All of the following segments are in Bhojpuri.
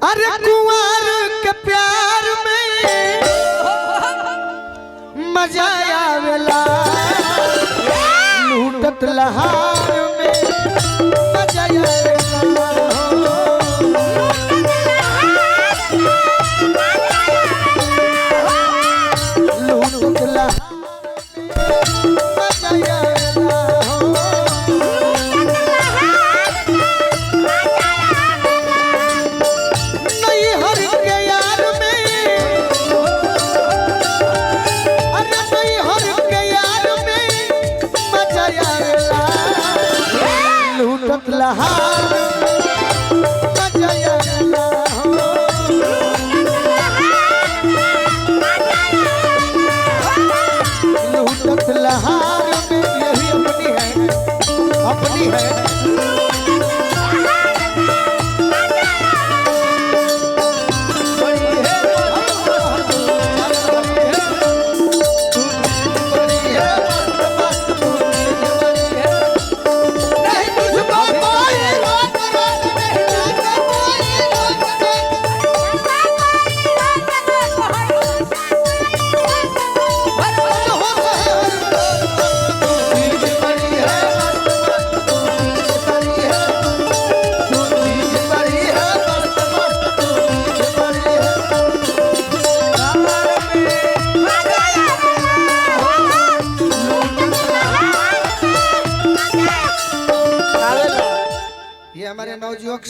अरे कुंवर के प्यार में मजा आवेला लूटत लहार में मजा आवेला लूटत लहार में मजा आवेला लहार मजा आवेला लूटत लहार में यही अपनी है हमारे नवजुवक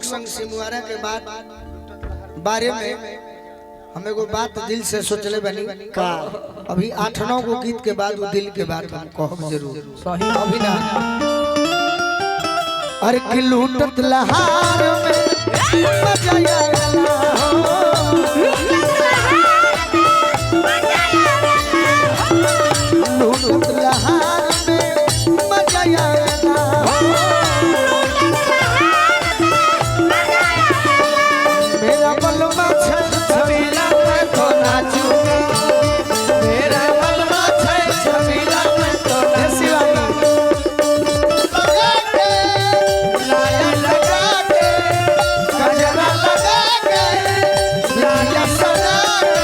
संघ सिमुआरा के बाद बारे में हम एगो बात दिल से सोचले बनी का अभी 8-9 गो गीत के बाद वो दिल के बात हम कहब जरूर सही अभी ना अरे कि लूटत लहार में मजा आवेला लूटत लहार में मजा आवेला मेरा बलमा छबीला मैं तो नाचूंगा मेरा बलमा छबीला मैं तो नाचूंगा लाया लगा के गजरा लगा के लाया सजा के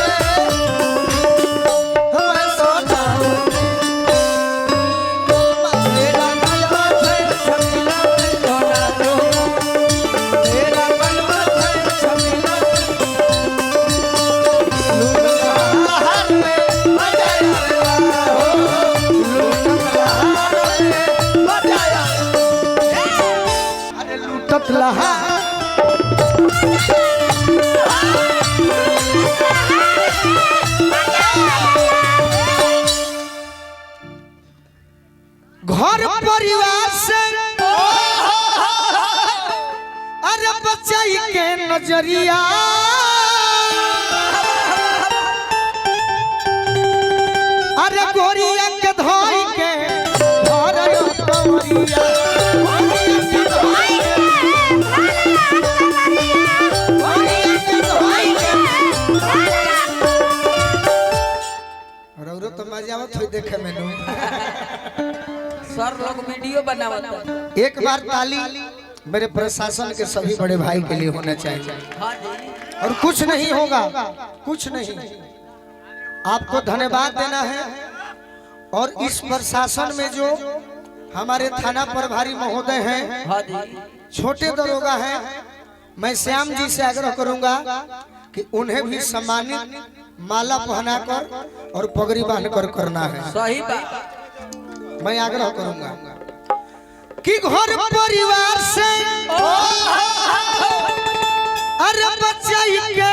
मैं सोचा मेरा बलमा छबीला मैं तो नाचूंगा मेरा बलमा छबीला लूटत लहार घर परिवार से अरे बचाई के नजरिया अरे गोरिया के धोई के धरयो कवरिया रौरो तो मजा आवत होई देखे में नु सर लोग वीडियो बनावत एक बार ताली मेरे प्रशासन के सभी बड़े भाई के लिए होना चाहिए हां जी और कुछ नहीं होगा कुछ नहीं आपको धन्यवाद देना है और इस प्रशासन में जो हमारे थाना प्रभारी महोदय हैं हां जी छोटे दरोगा हैं मैं श्याम जी से आग्रह करूंगा कि उन्हें भी सम्मानित माला पहनाकर और पगड़ी बांधकर करना है सही बात मैं आग्रह करूंगा कि घर परिवार से अरे बचाई के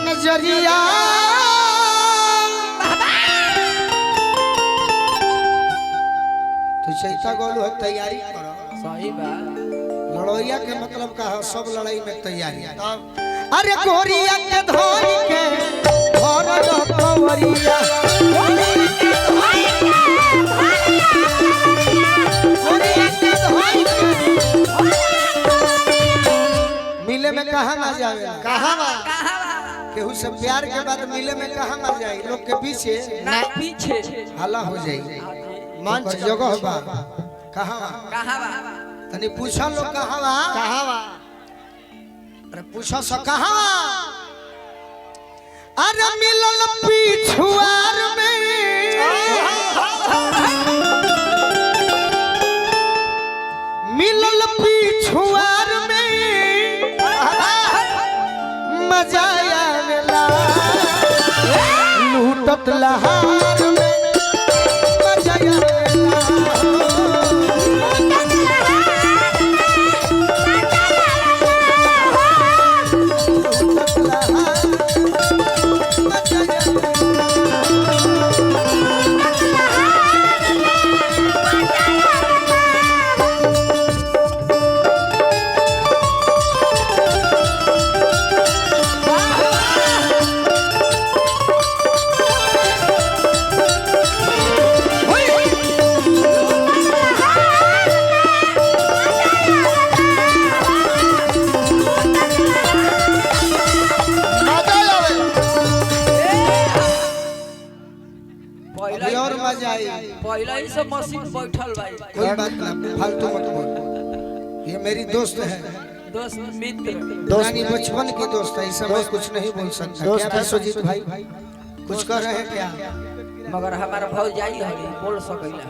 नजरिया तो चैता गोलू है तैयारी करो सही बात लड़ोइया के मतलब का है सब लड़ाई में तैयारी अरे गोरिया के धोई के धरयो कवरिया मिले में कहाँ ना जावे कहाँ केहू से प्यार के बाद मिले में कहाँ ना जाए लोग के पीछे ना पीछे हल्ला हो जाए मंच जगह बा कहाँ कहां बा तनी पूछा लो कहाँ अरे पूछो सो कहाँ अरे मिलल पिछुआर में मिलल पिछुआर में मजा आवेला लूटत लहार में मजा आवेला पहला ही सब मशीन बैठल भाई कोई बात ना फालतू मत बोल ये मेरी दोस्त है दोस्त मित्र पुरानी बचपन की दोस्त है इस समय कुछ नहीं बोल सकता क्या है सुजीत भाई कुछ कर रहे हैं क्या मगर हमारा भौजाई है बोल सकेला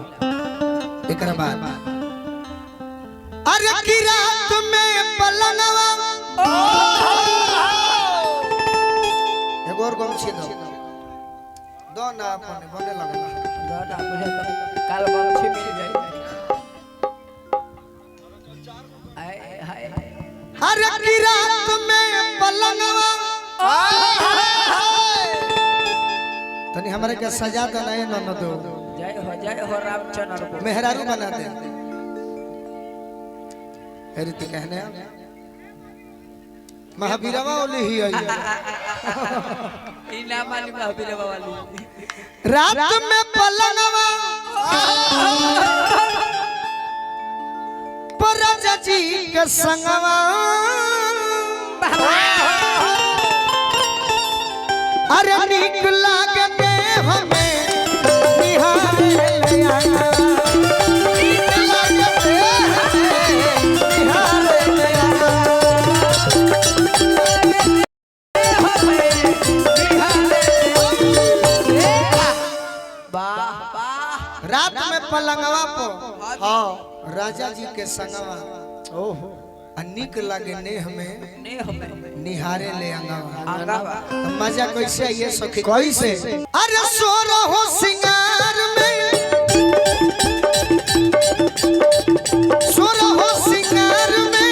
एकरा बाद अरे की रात में पलंगवा एगो और गमछी दो ना अपने बने लगला दादा मुझे काल गमछी मिल जाए हाय अरे की रात में पलंगवा तनी हमरे के सजा दे नहीं न दो जय हो रामचंद्र को मेहरारू बना दे हेरित कहने महावीरवा ओली ही आई इना माली महावीरवा वाली रात में पलंगवा परजा जी के संगवा अरे नीक लागने हमें निहारे ले आया नीक लागने हमें निहारे ले आया रात में पलंगवा पो हाँ राजा जी के संगवा ओहो अनिक लगे ने हमें निहारे ले अंगावा मजा कैसे ये सखी कैसे अरे सो रहो सिंगार में सो रहो सिंगार में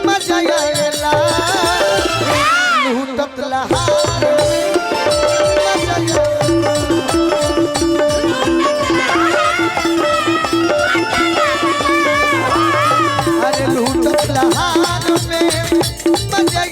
मजा आएला लूटत लहार में मजा आएला लूटत लहार में मजा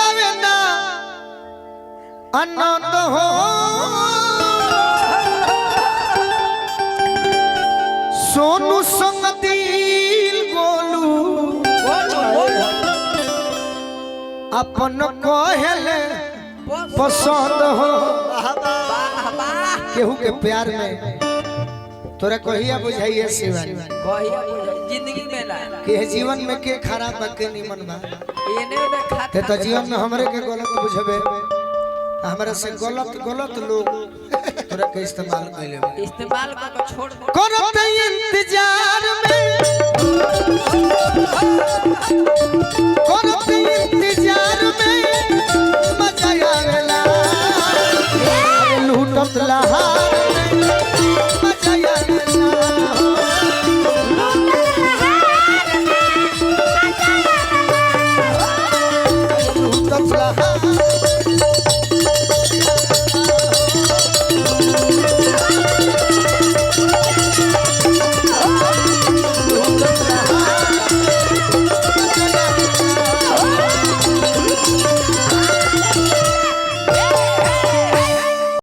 आवेला आनंद हो सोनू संग दिल गोलू अपन कहले पसंद हो केहू के प्यार में तोरा कहिया बुझाइए शिवानी जिंदगी में ना के जीवन में के खराब बा के निमन बा एने में खाता तो जीवन में हमरे के गलत बुझबे हमरा से गलत लोग तोरा के इस्तेमाल कइले इस्तेमाल को छोड़ करो त इंतजार में करो त इंतजार रे